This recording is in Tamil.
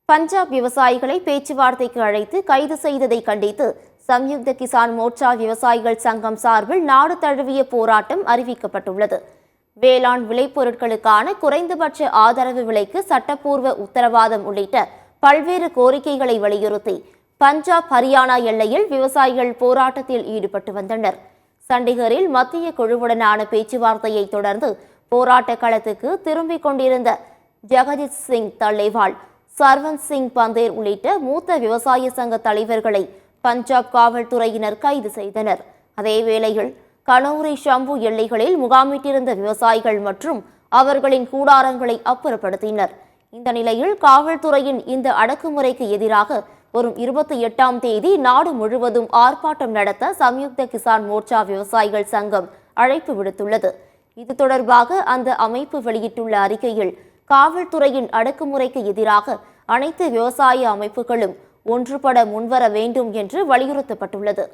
பஞ்சாப் விவசாயிகளை பேச்சுவார்த்தைக்கு அழைத்து கைது செய்ததை கண்டித்து சம்யுக்த கிசான் மோர்ச்சா விவசாயிகள் சங்கம் சார்பில் நாடு தழுவிய போராட்டம் அறிவிக்கப்பட்டுள்ளது. வேளாண் விளைபொருட்களுக்கான குறைந்தபட்ச ஆதரவு விலைக்கு சட்டப்பூர்வ உத்தரவாதம் உள்ளிட்ட பல்வேறு கோரிக்கைகளை வலியுறுத்தி பஞ்சாப் ஹரியானா எல்லையில் விவசாயிகள் போராட்டத்தில் ஈடுபட்டு வந்தனர். சண்டிகரில் மத்திய குழுவுடனான பேச்சுவார்த்தையை தொடர்ந்து போராட்ட களத்துக்கு திரும்பிக் கொண்டிருந்த ஜெகஜித் சிங் தல்லேவால், சர்வந்த் சிங் பந்தேர் உள்ளிட்ட மூத்த விவசாய சங்க தலைவர்களை பஞ்சாப் காவல்துறையினர் கைது செய்தனர். அதேவேளையில் கனௌரி ஷம்பு எல்லைகளில் முகாமிட்டிருந்த விவசாயிகள் மற்றும் அவர்களின் கூடாரங்களை அப்புறப்படுத்தினர். இந்த நிலையில் காவல்துறையின் இந்த அடக்குமுறைக்கு எதிராக வரும் 28ஆம் தேதி நாடு முழுவதும் ஆர்ப்பாட்டம் நடத்த சம்யுக்த கிசான் மோர்ச்சா விவசாயிகள் சங்கம் அழைப்பு விடுத்துள்ளது. இது தொடர்பாக அந்த அமைப்பு வெளியிட்டுள்ள அறிக்கையில், காவல்துறையின் அடக்குமுறைக்கு எதிராக அனைத்து விவசாய அமைப்புகளும் ஒன்றுபட முன்வர வேண்டும் என்று வலியுறுத்தப்பட்டுள்ளது.